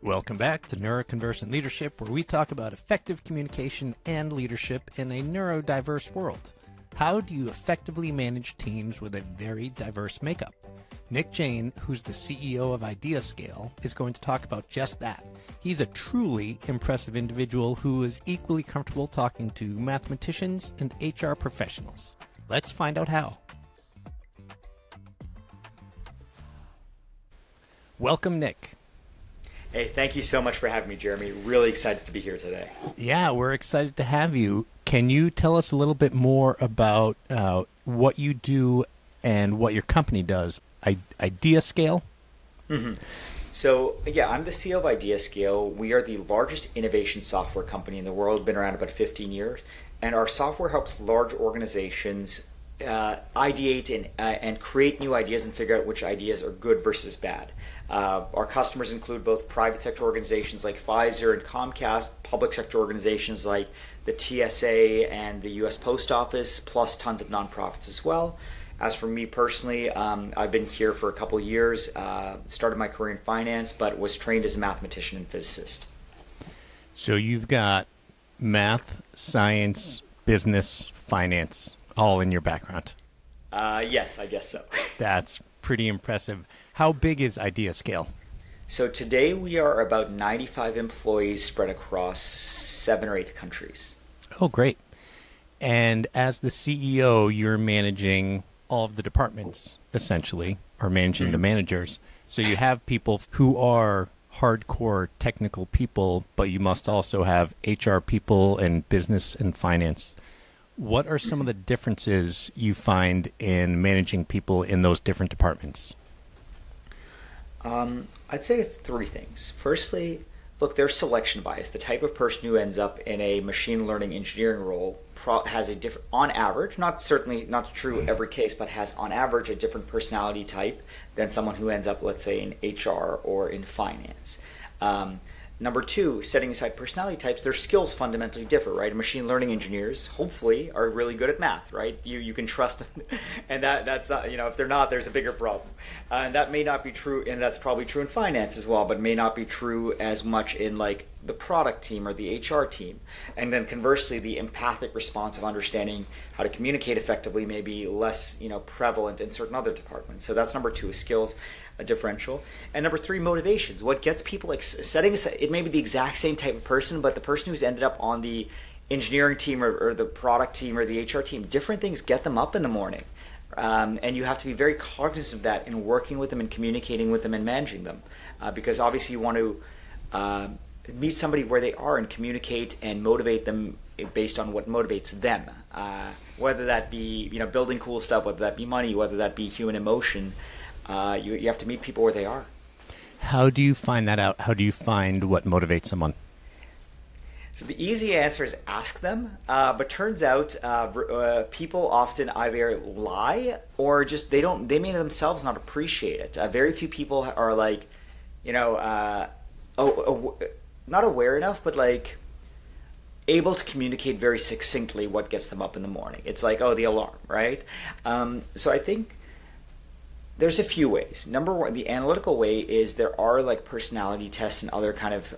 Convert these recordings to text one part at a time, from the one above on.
Welcome back to Neuroconvergent Leadership, where we talk about effective communication and leadership in a neurodiverse world. How do you effectively manage teams with a very diverse makeup? Nick Jain, who's the CEO of IdeaScale, is going to talk about just that. He's a truly impressive individual who is equally comfortable talking to mathematicians and HR professionals. Let's find out how. Welcome, Nick. Hey, thank you so much for having me, Jeremy. Really excited to be here today. Yeah, we're excited to have you. Can you tell us a little bit more about what you do and what your company does? IdeaScale? Mm-hmm. So, yeah, I'm the CEO of IdeaScale. We are the largest innovation software company in the world, been around about 15 years. And our software helps large organizations ideate and create new ideas and figure out which ideas are good versus bad. Our customers include both private sector organizations like Pfizer and Comcast, public sector organizations like the TSA and the US Post Office, plus tons of nonprofits as well. As for me personally, I've been here for a couple of years, started my career in finance, but was trained as a mathematician and physicist. So you've got math, science, business, finance, all in your background. Yes, I guess so. That's pretty impressive. How big is IdeaScale? So today we are about 95 employees spread across 7 or 8 countries. Oh, great. And as the CEO, you're managing all of the departments, essentially, or managing the managers. So you have people who are hardcore technical people, but you must also have HR people and business and finance. What are some of the differences you find in managing people in those different departments? I'd say 3 things. Firstly, look, there's selection bias. The type of person who ends up in a machine learning engineering role has a different, on average, certainly not true every case, but has on average a different personality type than someone who ends up, let's say, in HR or in finance. Number 2, setting aside personality types, their skills fundamentally differ, right? Machine learning engineers, hopefully, are really good at math, right? You can trust them, and that's if they're not, there's a bigger problem. And that may not be true, and that's probably true in finance as well, but may not be true as much in like the product team or the HR team. And then conversely, the empathic response of understanding how to communicate effectively may be less prevalent in certain other departments. So that's number 2, is skills. A differential. And number 3, motivations. What gets people setting aside, it may be the exact same type of person, but the person who's ended up on the engineering team or the product team or the HR team, different things get them up in the morning. And you have to be very cognizant of that in working with them and communicating with them and managing them. Because obviously you want to meet somebody where they are and communicate and motivate them based on what motivates them. Whether that be building cool stuff, whether that be money, whether that be human emotion. You have to meet people where they are. How do you find that out? How do you find what motivates someone? So the easy answer is ask them. But turns out people often either lie or just they may themselves not appreciate it. Very few people are like, not aware enough, but like able to communicate very succinctly what gets them up in the morning. It's like, the alarm, right? So I think there's a few ways. Number 1, the analytical way is there are like personality tests and other kind of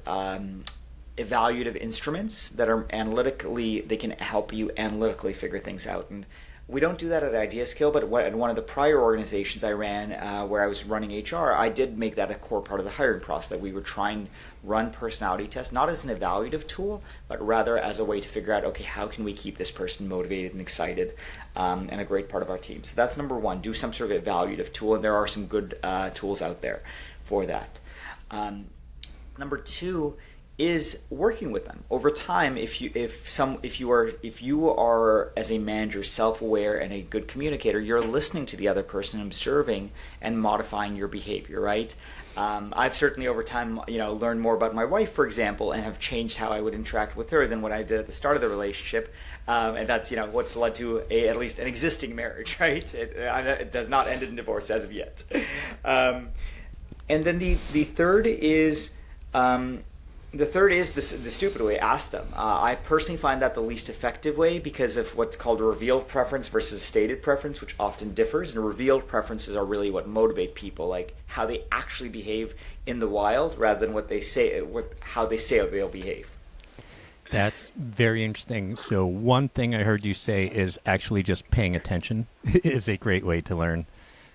evaluative instruments that are they can help you analytically figure things out. And we don't do that at IdeaScale, but at one of the prior organizations I ran where I was running HR, I did make that a core part of the hiring process, that we would try and run personality tests, not as an evaluative tool, but rather as a way to figure out, okay, how can we keep this person motivated and excited and a great part of our team. So that's number 1, do some sort of evaluative tool, and there are some good tools out there for that. Number 2 is working with them over time. If you are as a manager self-aware and a good communicator, you're listening to the other person, observing and modifying your behavior, right? I've certainly over time learned more about my wife, for example, and have changed how I would interact with her than what I did at the start of the relationship, and that's what's led to at least an existing marriage, right? It does not end in divorce as of yet. And then the third is The third is the stupid way. Ask them. I personally find that the least effective way because of what's called a revealed preference versus stated preference, which often differs. And revealed preferences are really what motivate people, like how they actually behave in the wild, rather than what they say, how they say they'll behave. That's very interesting. So one thing I heard you say is actually just paying attention is a great way to learn.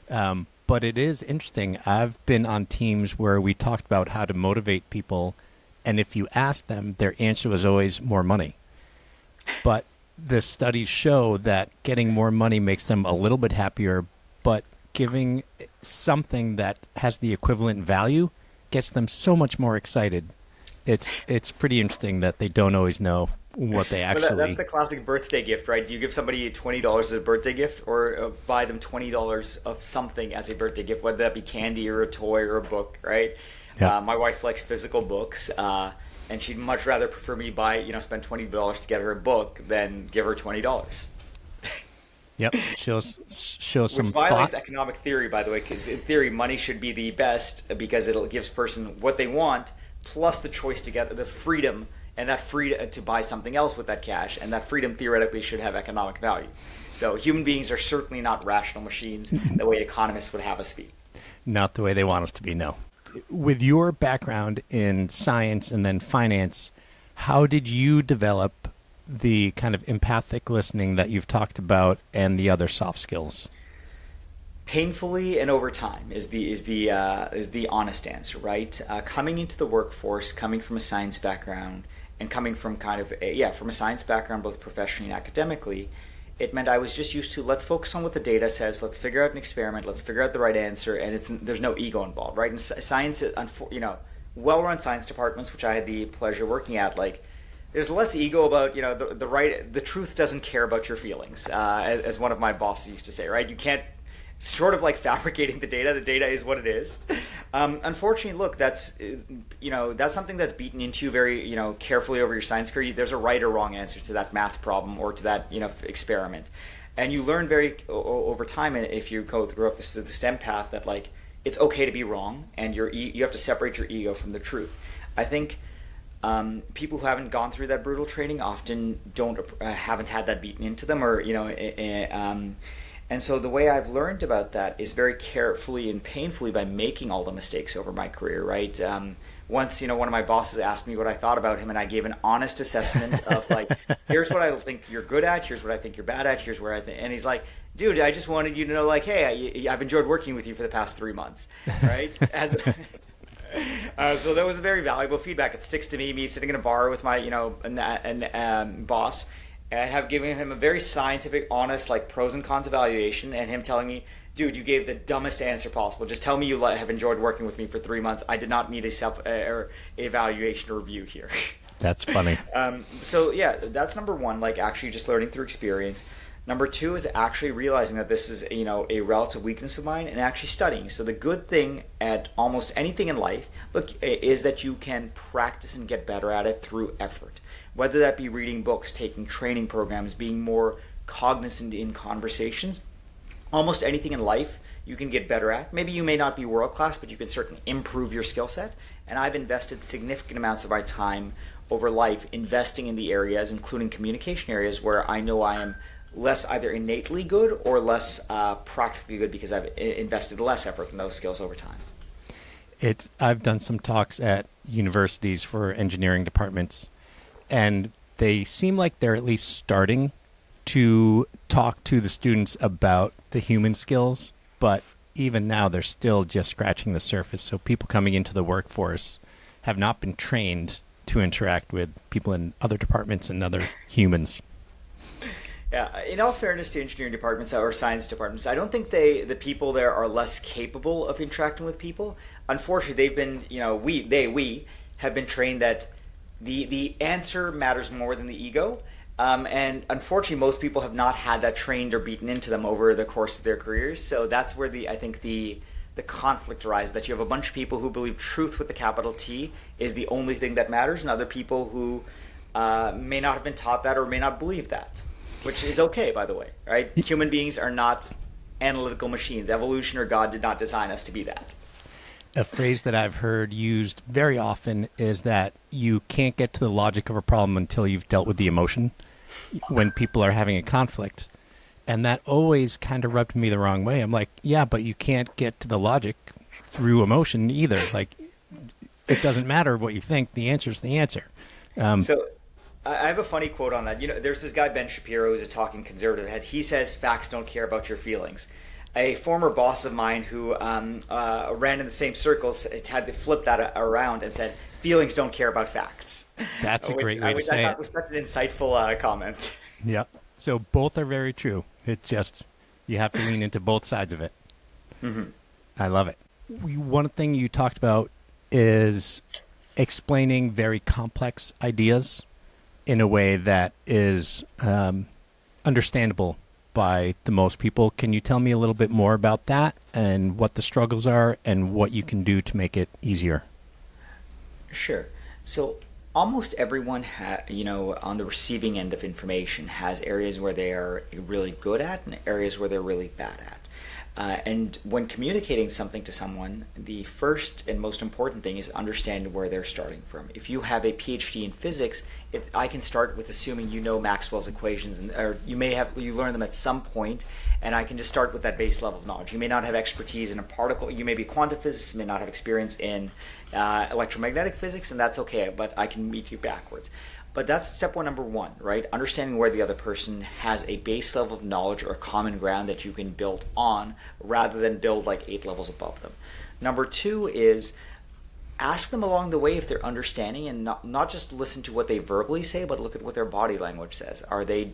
But it is interesting. I've been on teams where we talked about how to motivate people, and if you ask them, their answer was always more money. But the studies show that getting more money makes them a little bit happier, but giving something that has the equivalent value gets them so much more excited. It's pretty interesting that they don't always know what they actually... That's the classic birthday gift, right? Do you give somebody $20 as a birthday gift, or buy them $20 of something as a birthday gift, whether that be candy or a toy or a book, right? Yeah. My wife likes physical books, and she'd much rather prefer me spend $20 to get her a book than give her $20. Yep, shows some Which violates thought. economic theory, by the way, because in theory, money should be the best because it gives person what they want, plus the choice to get the freedom, and that freedom to buy something else with that cash, and that freedom theoretically should have economic value. So human beings are certainly not rational machines the way economists would have us be. Not the way they want us to be, no. With your background in science and then finance, how did you develop the kind of empathic listening that you've talked about and the other soft skills? Painfully and over time is the honest answer, right? Coming into the workforce, coming from a science background, and coming from from a science background, both professionally and academically, it meant I was just used to, let's focus on what the data says, let's figure out an experiment, let's figure out the right answer, and there's no ego involved, right? And science, well-run science departments, which I had the pleasure of working at, like, there's less ego about, the truth doesn't care about your feelings, as one of my bosses used to say, right? You can't, sort of like fabricating the data is what it is. Unfortunately, look, that's something that's beaten into you very, carefully over your science career. There's a right or wrong answer to that math problem or to that, experiment. And you learn over time, and if you go through the STEM path, that like, it's okay to be wrong, and you have to separate your ego from the truth. I think people who haven't gone through that brutal training often haven't had that beaten into them, or and so the way I've learned about that is very carefully and painfully by making all the mistakes over my career, right? Once, one of my bosses asked me what I thought about him, and I gave an honest assessment of like, here's what I think you're good at, here's what I think you're bad at, here's where I think, and he's like, dude, I just wanted you to know, like, hey, I've enjoyed working with you for the past 3 months, right? So that was a very valuable feedback. It sticks to me sitting in a bar with my, boss, and have given him a very scientific, honest, like, pros and cons evaluation, and him telling me, dude, you gave the dumbest answer possible. Just tell me you have enjoyed working with me for 3 months. I did not need a self-evaluation or review here. That's funny. So yeah, that's number one, like actually just learning through experience. Number two is actually realizing that this is, a relative weakness of mine, and actually studying. So the good thing at almost anything in life, is that you can practice and get better at it through effort. Whether that be reading books, taking training programs, being more cognizant in conversations, almost anything in life you can get better at. Maybe you may not be world class, but you can certainly improve your skill set. And I've invested significant amounts of my time over life investing in the areas, including communication areas, where I know I am less either innately good or less practically good because I've invested less effort in those skills over time. I've done some talks at universities for engineering departments, and they seem like they're at least starting to talk to the students about the human skills, but even now they're still just scratching the surface. So people coming into the workforce have not been trained to interact with people in other departments and other humans. Yeah, in all fairness to engineering departments or science departments, I don't think the people there are less capable of interacting with people. Unfortunately, they've been, we have been trained that the answer matters more than the ego. And unfortunately, most people have not had that trained or beaten into them over the course of their careers. So that's where I think the conflict arises, that you have a bunch of people who believe truth with the capital T is the only thing that matters, and other people who may not have been taught that or may not believe that, which is okay, by the way, right? Human beings are not analytical machines. Evolution or God did not design us to be that. A phrase that I've heard used very often is that you can't get to the logic of a problem until you've dealt with the emotion when people are having a conflict. And that always kind of rubbed me the wrong way. I'm like, yeah, but you can't get to the logic through emotion either. Like, it doesn't matter what you think. The answer is the answer. So I have a funny quote on that. There's this guy, Ben Shapiro, who's a talking conservative head. He says facts don't care about your feelings. A former boss of mine who ran in the same circles had to flip that around and said, feelings don't care about facts. That's a great way to say it. That was such an insightful comment. Yep. So both are very true. It's just, you have to lean into both sides of it. Mm-hmm. I love it. One thing you talked about is explaining very complex ideas in a way that is understandable by the most people. Can you tell me a little bit more about that and what the struggles are and what you can do to make it easier? Sure. So almost everyone, on the receiving end of information has areas where they are really good at and areas where they're really bad at. And when communicating something to someone, the first and most important thing is understand where they're starting from. If you have a PhD in physics, I can start with assuming you know Maxwell's equations, or you learn them at some point, and I can just start with that base level of knowledge. You may not have expertise in a particle. You may be a quantum physicist, may not have experience in electromagnetic physics, and that's okay. But I can meet you backwards. But that's step number one, right? Understanding where the other person has a base level of knowledge or common ground that you can build on rather than build like 8 levels above them. Number two is ask them along the way if they're understanding, and not just listen to what they verbally say, but look at what their body language says. Are they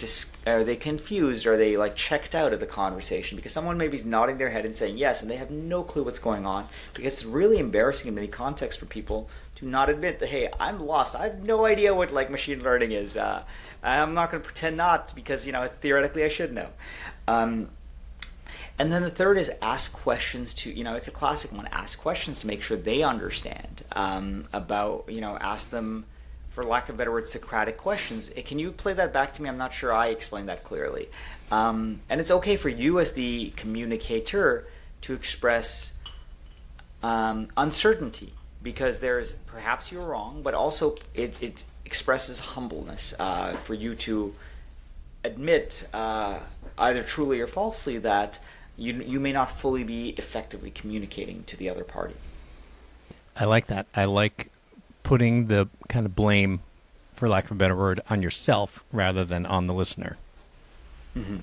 confused? Are they like checked out of the conversation? Because someone maybe is nodding their head and saying yes, and they have no clue what's going on, because it's really embarrassing in many contexts for people to not admit that, hey, I'm lost. I have no idea what like machine learning is. I'm not going to pretend not, because theoretically I should know. And then the third is ask questions to, it's a classic one, ask questions to make sure they understand ask them, for lack of a better word, Socratic questions. Can you play that back to me? I'm not sure I explained that clearly. And it's okay for you as the communicator to express uncertainty, because perhaps you're wrong, but also it expresses humbleness for you to admit either truly or falsely that you may not fully be effectively communicating to the other party. I like that. I like putting the kind of blame, for lack of a better word, on yourself rather than on the listener. Mm-hmm.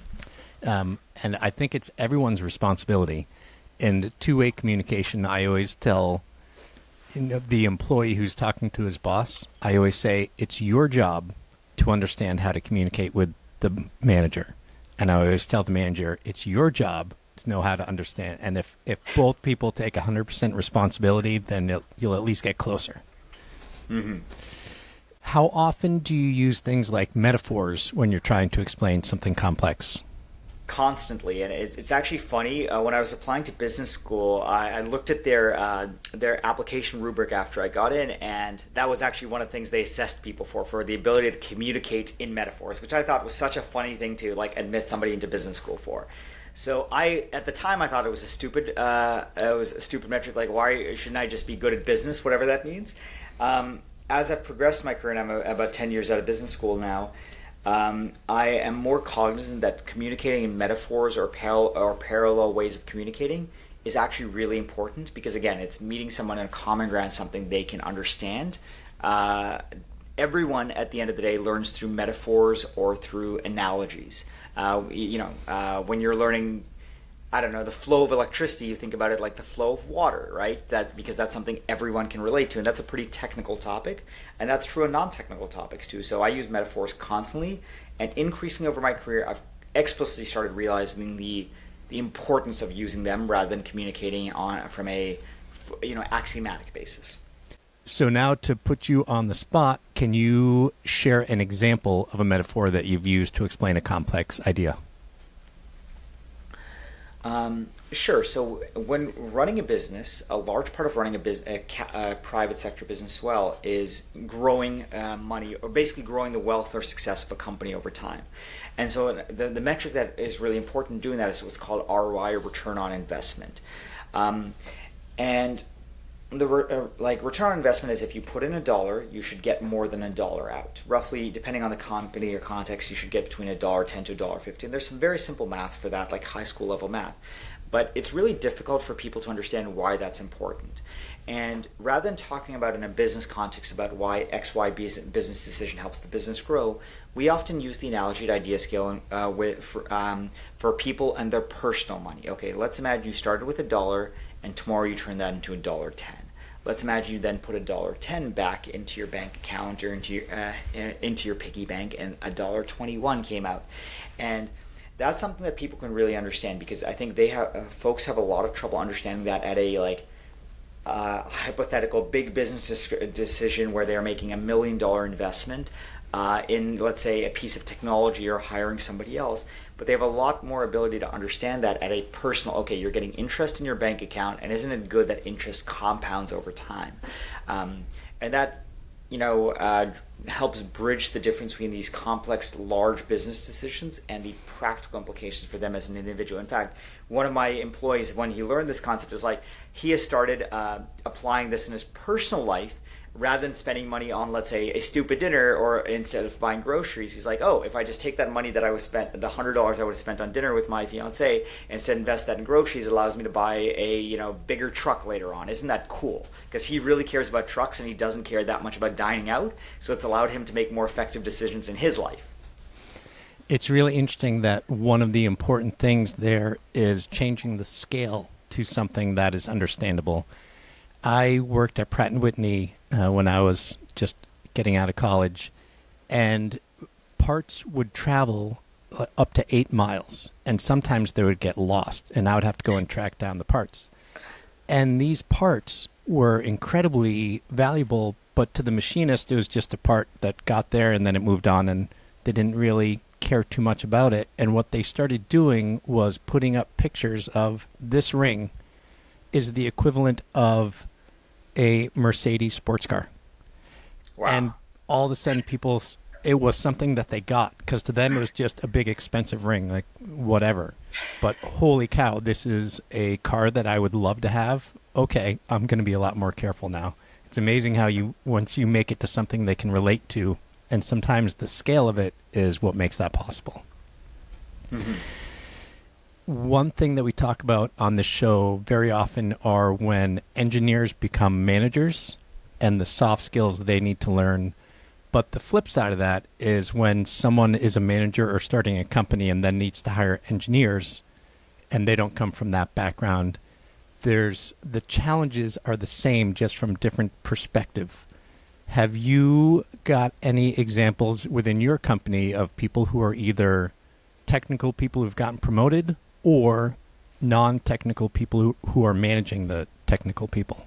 And I think it's everyone's responsibility. In two-way communication, I always tell the employee who's talking to his boss, I always say, it's your job to understand how to communicate with the manager. And I always tell the manager, it's your job to know how to understand. And if both people take 100% responsibility, then you'll at least get closer. Mm-hmm. How often do you use things like metaphors when you're trying to explain something complex? Constantly, and it's actually funny. When I was applying to business school, I looked at their application rubric after I got in, and that was actually one of the things they assessed people for the ability to communicate in metaphors, which I thought was such a funny thing to like admit somebody into business school for. So at the time I thought it was a stupid metric. Like, why shouldn't I just be good at business, whatever that means? As I've progressed in my career, and I'm about 10 years out of business school now, I am more cognizant that communicating in metaphors or parallel ways of communicating is actually really important, because again, it's meeting someone in a common ground, something they can understand. Everyone at the end of the day learns through metaphors or through analogies. When you're learning, I don't know, the flow of electricity, you think about it like the flow of water, right? That's because that's something everyone can relate to, and that's a pretty technical topic, and that's true of non-technical topics too. So I use metaphors constantly, and increasingly over my career, I've explicitly started realizing the importance of using them rather than communicating from a axiomatic basis. So now, to put you on the spot, can you share an example of a metaphor that you've used to explain a complex idea? Sure. So when running a business, a large part of running a private sector business well is growing money, or basically growing the wealth or success of a company over time. And so the metric that is really important in doing that is what's called ROI, or return on investment. And return on investment is if you put in $1, you should get more than $1 out. Roughly, depending on the company or context, you should get between $1.10 to $1.50. And there's some very simple math for that, like high school level math. But it's really difficult for people to understand why that's important. And rather than talking about in a business context about why XY business decision helps the business grow, we often use the analogy at IdeaScale for people and their personal money. Okay, let's imagine you started with $1 and tomorrow you turn that into $1.10. Let's imagine you then put $1.10 back into your bank account or into your piggy bank, and $1.21 came out. And that's something that people can really understand, because I think folks have a lot of trouble understanding that at a hypothetical big business decision where they're making $1 million investment in, let's say, a piece of technology or hiring somebody else. But they have a lot more ability to understand that at a personal, okay, you're getting interest in your bank account, and isn't it good that interest compounds over time? And that, helps bridge the difference between these complex, large business decisions and the practical implications for them as an individual. In fact, one of my employees, when he learned this concept, is like he has started applying this in his personal life. Rather than spending money on, let's say, a stupid dinner, or instead of buying groceries, he's like, oh, if I just take that money that I was spent, the $100 I would have spent on dinner with my fiance, instead invest that in groceries, it allows me to buy a bigger truck later on. Isn't that cool? Because he really cares about trucks and he doesn't care that much about dining out, so it's allowed him to make more effective decisions in his life. It's really interesting that one of the important things there is changing the scale to something that is understandable. I worked at Pratt & Whitney when I was just getting out of college, and parts would travel up to 8 miles, and sometimes they would get lost, and I would have to go and track down the parts. And these parts were incredibly valuable, but to the machinist, it was just a part that got there, and then it moved on, and they didn't really care too much about it. And what they started doing was putting up pictures of this ring is the equivalent of a Mercedes sports car. Wow. And all of a sudden it was something that they got, because to them it was just a big expensive ring, like whatever. But holy cow, this is a car that I would love to have. Okay, I'm going to be a lot more careful now. It's amazing how once you make it to something they can relate to, and sometimes the scale of it is what makes that possible. Mm-hmm. One thing that we talk about on the show very often are when engineers become managers and the soft skills they need to learn. But the flip side of that is when someone is a manager or starting a company and then needs to hire engineers and they don't come from that background, the challenges are the same, just from different perspective. Have you got any examples within your company of people who are either technical people who've gotten promoted or non-technical people who are managing the technical people?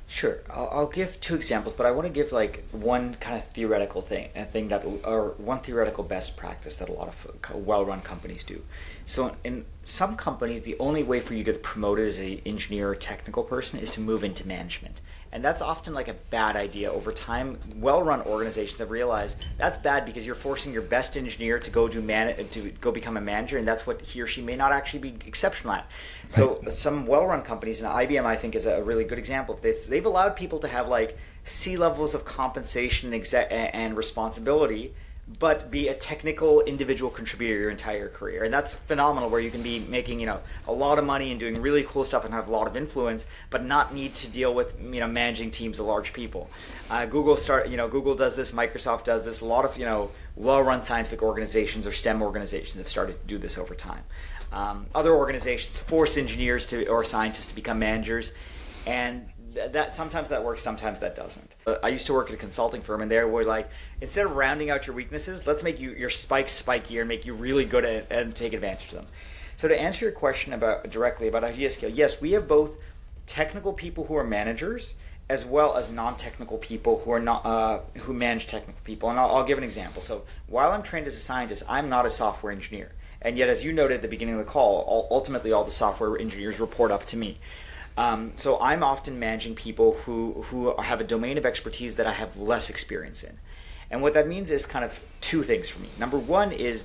Sure, I'll give 2 examples, but I want to give one kind of theoretical one theoretical best practice that a lot of well-run companies do. So in some companies, the only way for you to get promoted as an engineer or technical person is to move into management. And that's often a bad idea. Over time, well-run organizations have realized that's bad, because you're forcing your best engineer to go become a manager, and that's what he or she may not actually be exceptional at. So some well-run companies, and IBM I think is a really good example. They've allowed people to have C levels of compensation and responsibility, but be a technical individual contributor your entire career. And that's phenomenal, where you can be making a lot of money and doing really cool stuff and have a lot of influence, but not need to deal with managing teams of large people. Google does this, Microsoft does this. A lot of well-run scientific organizations or STEM organizations have started to do this over time. Other organizations force engineers or scientists to become managers, and that sometimes that works, sometimes that doesn't. I used to work at a consulting firm, and they were instead of rounding out your weaknesses, let's make your spikes spikier and make you really good at it and take advantage of them. So to answer your question directly about IdeaScale, yes, we have both technical people who are managers as well as non-technical people who are not who manage technical people. And I'll give an example. So while I'm trained as a scientist, I'm not a software engineer. And yet, as you noted at the beginning of the call, ultimately all the software engineers report up to me. So I'm often managing people who have a domain of expertise that I have less experience in. And what that means is kind of 2 things for me. Number one is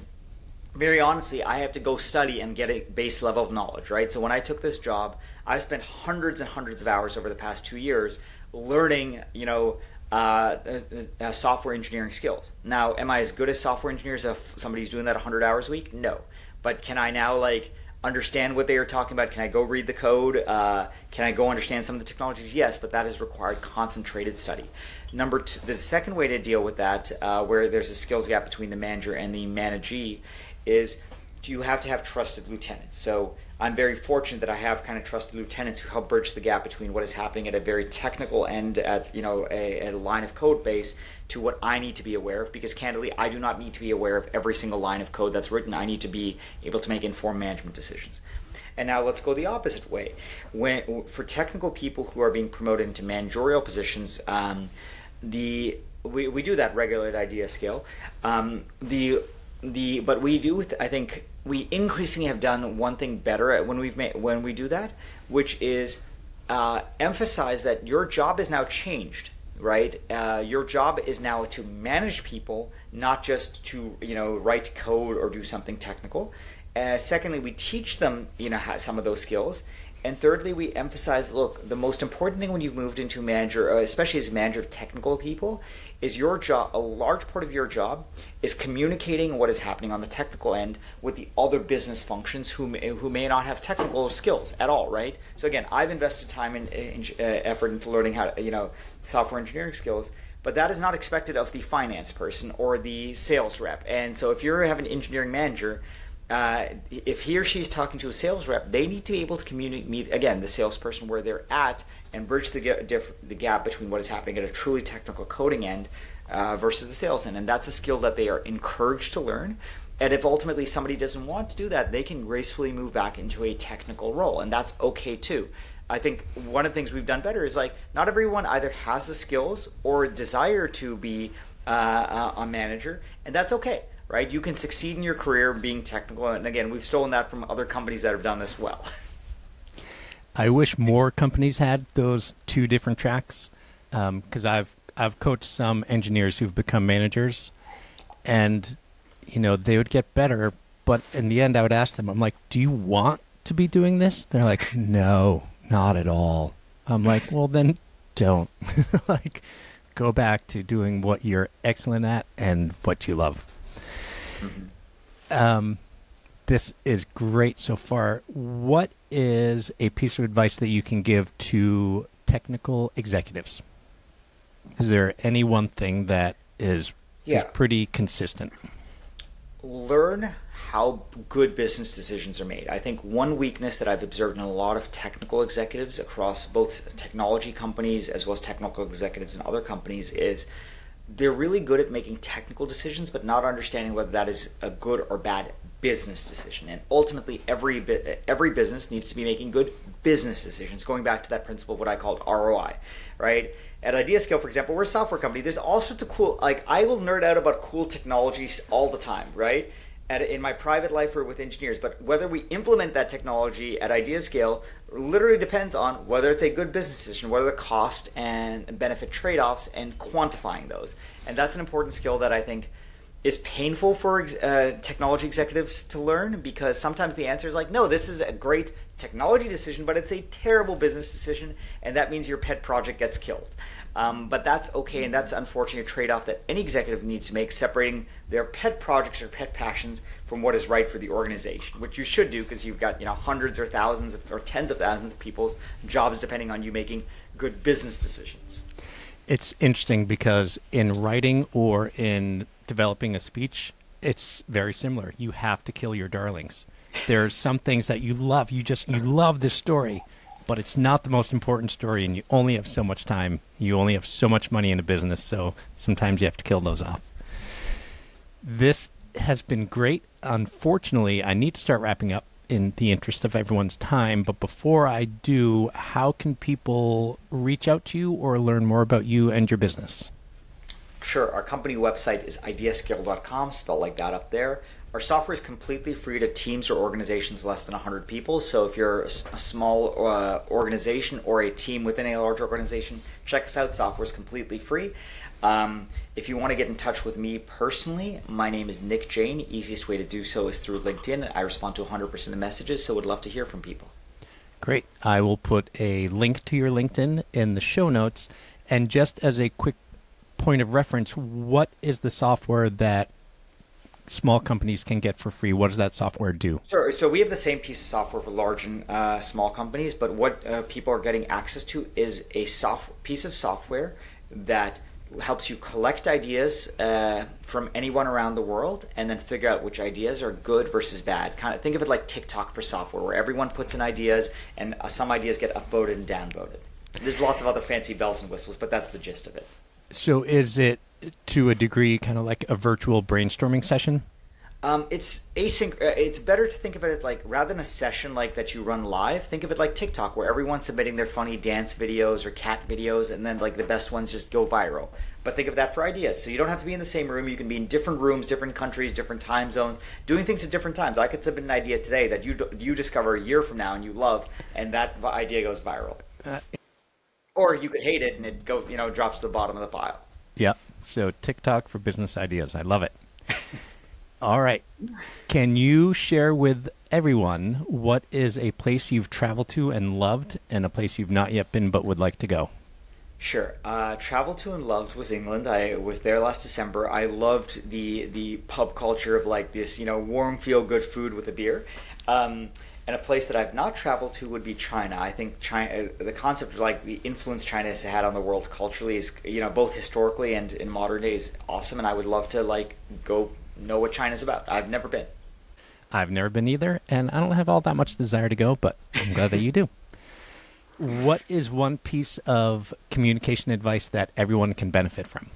very honestly, I have to go study and get a base level of knowledge, right? So when I took this job, I spent hundreds and hundreds of hours over the past 2 years learning, software engineering skills. Now, am I as good as software engineers if somebody's doing that 100 hours a week? No. But can I now understand what they are talking about? Can I go read the code? Can I go understand some of the technologies? Yes, but that has required concentrated study. Number two, the second way to deal with that, where there's a skills gap between the manager and the managee, is you have to have trusted lieutenants. So I'm very fortunate that I have kind of trusted lieutenants who help bridge the gap between what is happening at a very technical end at a line of code base to what I need to be aware of, because candidly I do not need to be aware of every single line of code that's written. I need to be able to make informed management decisions. And now let's go the opposite way. For technical people who are being promoted into managerial positions, we do that regularly at IdeaScale. But we do, I think we increasingly have done one thing better when we do that, which is emphasize that your job is now changed, right? Your job is now to manage people, not just to write code or do something technical. Secondly, we teach them some of those skills. And thirdly, we emphasize, look, the most important thing when you've moved into manager, especially as a manager of technical people, is your job. A large part of your job is communicating what is happening on the technical end with the other business functions who may not have technical skills at all, right? So again, I've invested time and effort into learning how to, software engineering skills, but that is not expected of the finance person or the sales rep. And so if you have an engineering manager, if he or she is talking to a sales rep, they need to be able to communicate, again, the salesperson where they're at and bridge the gap between what is happening at a truly technical coding end versus the sales end. And that's a skill that they are encouraged to learn. And if ultimately somebody doesn't want to do that, they can gracefully move back into a technical role. And that's okay too. I think one of the things we've done better is not everyone either has the skills or desire to be a manager, and that's okay. Right? You can succeed in your career being technical. And again, we've stolen that from other companies that have done this well. I wish more companies had those two different tracks, because I've coached some engineers who've become managers, and they would get better. But in the end, I would ask them, I'm like, do you want to be doing this? They're like, no, not at all. I'm like, well, then don't. Go back to doing what you're excellent at and what you love. Mm-hmm. This is great so far. What is a piece of advice that you can give to technical executives? Is there any one thing that is pretty consistent? Learn how good business decisions are made. I think one weakness that I've observed in a lot of technical executives across both technology companies as well as technical executives in other companies is they're really good at making technical decisions, but not understanding whether that is a good or bad business decision. And ultimately, every business needs to be making good business decisions, going back to that principle of what I called ROI, right? At IdeaScale, for example, we're a software company. There's all sorts of cool, I will nerd out about cool technologies all the time, right? In my private life or with engineers, but whether we implement that technology at IdeaScale literally depends on whether it's a good business decision, what are the cost and benefit trade-offs, and quantifying those. And that's an important skill that I think is painful for technology executives to learn, because sometimes the answer is no, this is a great technology decision, but it's a terrible business decision, and that means your pet project gets killed. But that's okay, and that's unfortunately a trade-off that any executive needs to make, separating their pet projects or pet passions from what is right for the organization, which you should do because you've got hundreds or thousands or tens of thousands of people's jobs depending on you making good business decisions. It's interesting because in writing or in developing a speech, it's very similar. You have to kill your darlings. There's some things that you love. You love this story, but it's not the most important story, and you only have so much time. You only have so much money in a business, so sometimes you have to kill those off. This has been great. Unfortunately, I need to start wrapping up in the interest of everyone's time, but before I do, how can people reach out to you or learn more about you and your business? Sure. Our company website is ideascale.com, spelled like that up there. Our software is completely free to teams or organizations less than 100 people. So if you're a small organization or a team within a large organization, check us out. Software is completely free. If you want to get in touch with me personally, my name is Nick Jain. Easiest way to do so is through LinkedIn. I respond to 100% of messages, so would love to hear from people. Great. I will put a link to your LinkedIn in the show notes. And just as a quick point of reference, what is the software that small companies can get for free? What does that software do? Sure. So we have the same piece of software for large and small companies, but what people are getting access to is a piece of software that helps you collect ideas from anyone around the world and then figure out which ideas are good versus bad. Kind of think of it like TikTok for software, where everyone puts in ideas and some ideas get upvoted and downvoted. There's lots of other fancy bells and whistles, but that's the gist of it. So is it, to a degree, kind of like a virtual brainstorming session? It's async. It's better to think of it like, rather than a session like that you run live, think of it like TikTok, where everyone's submitting their funny dance videos or cat videos, and then like the best ones just go viral. But think of that for ideas. So you don't have to be in the same room. You can be in different rooms, different countries, different time zones, doing things at different times. I could submit an idea today that you discover a year from now and you love, and that idea goes viral. Or you could hate it and it goes, drops to the bottom of the pile. Yeah. So TikTok for business ideas. I love it. All right. Can you share with everyone what is a place you've traveled to and loved and a place you've not yet been but would like to go? Sure. Traveled to and loved was England. I was there last December. I loved the pub culture of like this, warm, feel-good food with a beer. And a place that I've not traveled to would be China. I think China, the concept of like the influence China has had on the world culturally is, both historically and in modern days, awesome. And I would love to like go know what China's about. I've never been. I've never been either, and I don't have all that much desire to go, but I'm glad that you do. What is one piece of communication advice that everyone can benefit from?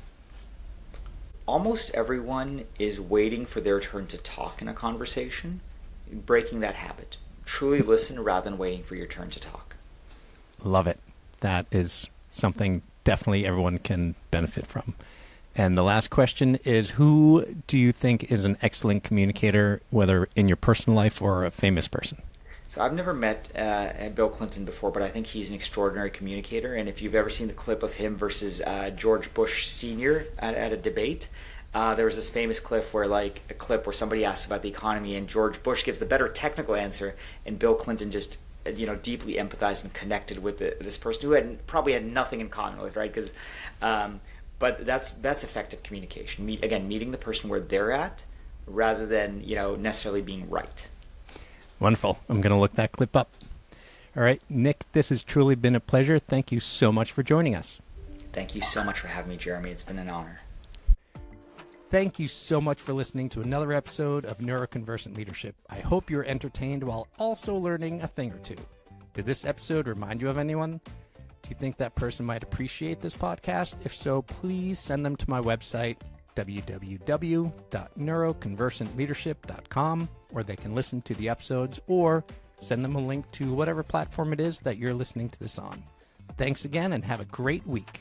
Almost everyone is waiting for their turn to talk in a conversation. Breaking that habit. Truly listen rather than waiting for your turn to talk. Love it. That is something definitely everyone can benefit from. And the last question is, who do you think is an excellent communicator, whether in your personal life or a famous person? So I've never met Bill Clinton before, but I think he's an extraordinary communicator. And if you've ever seen the clip of him versus George Bush Sr. at a debate, there was this famous clip where somebody asks about the economy and George Bush gives the better technical answer, and Bill Clinton just deeply empathized and connected with this person who probably had nothing in common with, right? Because but that's effective communication. Meeting the person where they're at rather than necessarily being right. Wonderful. I'm going to look that clip up. All right, Nick, this has truly been a pleasure. Thank you so much for joining us. Thank you so much for having me, Jeremy. It's been an honor. Thank you so much for listening to another episode of Neuroconversant Leadership. I hope you're entertained while also learning a thing or two. Did this episode remind you of anyone? Do you think that person might appreciate this podcast? If so, please send them to my website, www.neuroconversantleadership.com, where they can listen to the episodes, or send them a link to whatever platform it is that you're listening to this on. Thanks again and have a great week.